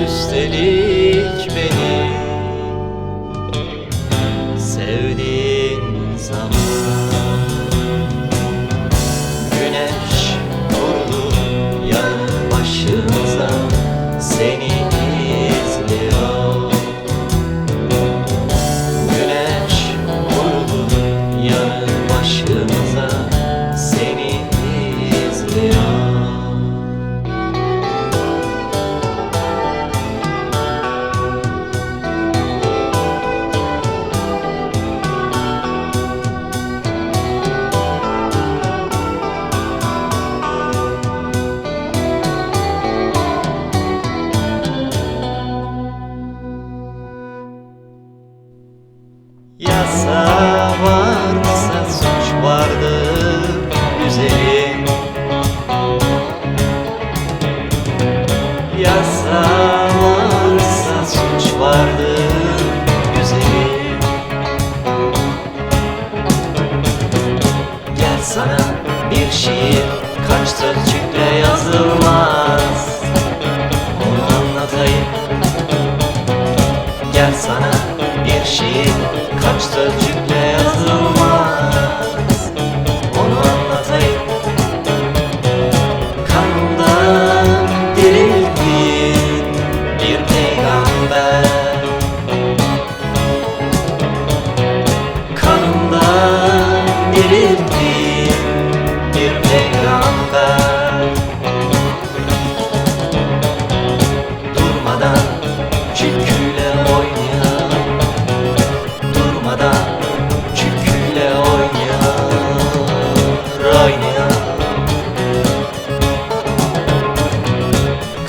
Üstelik beni sevdiğin zaman Güneş kurulup yanıbaşımıza Seni izliyor. Güneş kurulup yanıbaşımıza Seni izliyor. Yasa varsa suç vardır güzelim. Yasa varsa suç vardır güzelim. Gel sana bir şiir, kaç sözcükle yazılmaz, onu anlatayım. Gel sana bir şiir, kaç sözcükle yazılmaz, onu anlatayım. Kanımdan dirilttiğin bir peygamber, kanımdan dirilttiğin bir peygamber. Durmadan çüküyle oynayan, durmadan çüküyle oynayan,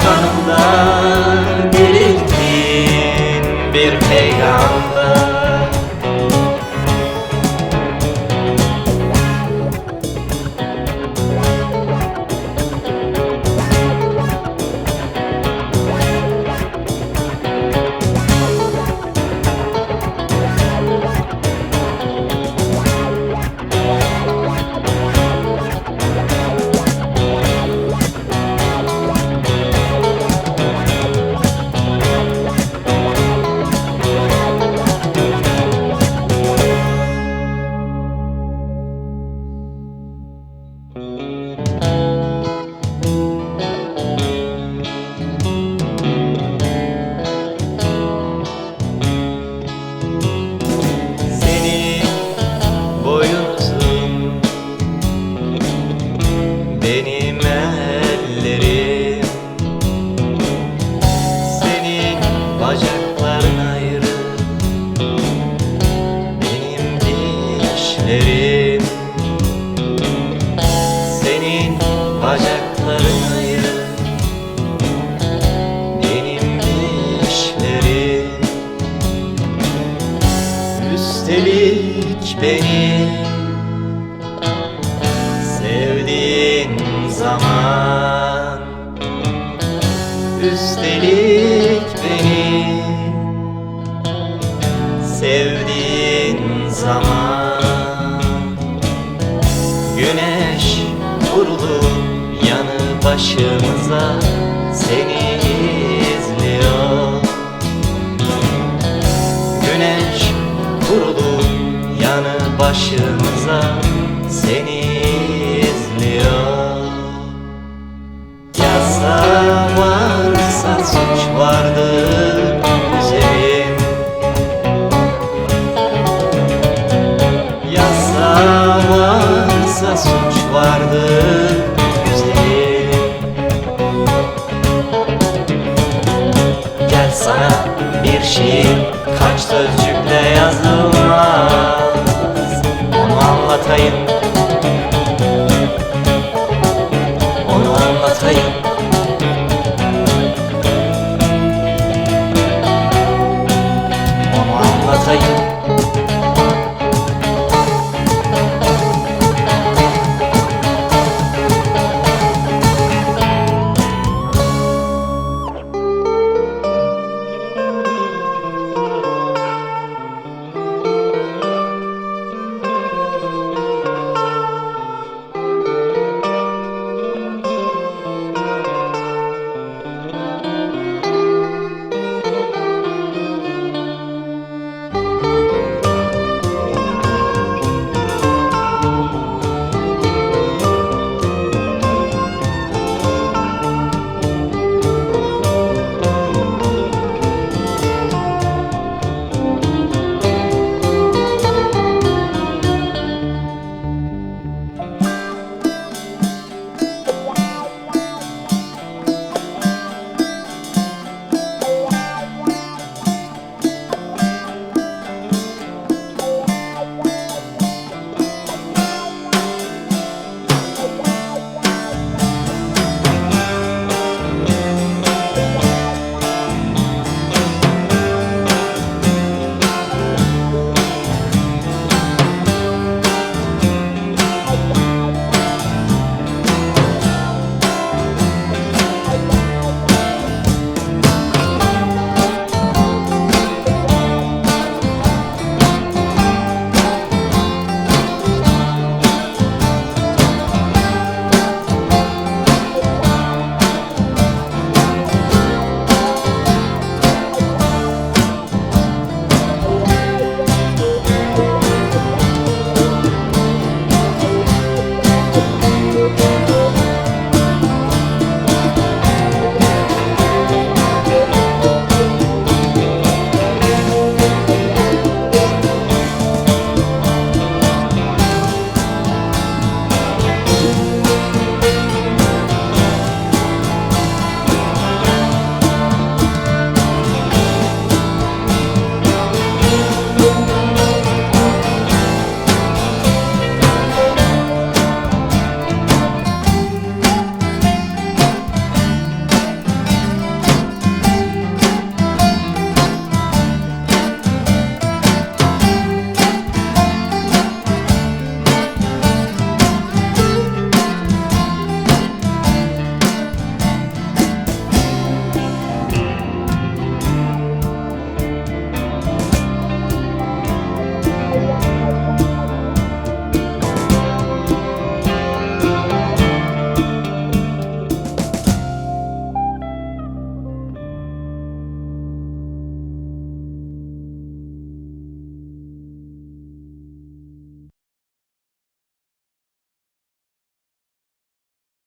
kanımdan dirilttiğin bir peygamber. Senin boyun uzun, benim ellerim. Senin bacakların ayrı, benim dişlerim. Senin bacakların ayrı, benim dişlerim. Üstelik beni sevdiğin zaman, üstelik beni başımıza seni izliyor. Güneş kurulup yanı başımıza seni izliyor. Yasa varsa suç vardır güzelim. Yasa varsa suç vardır güzelim. Gel sana bir şiir, kaç sözcükle yazılmaz.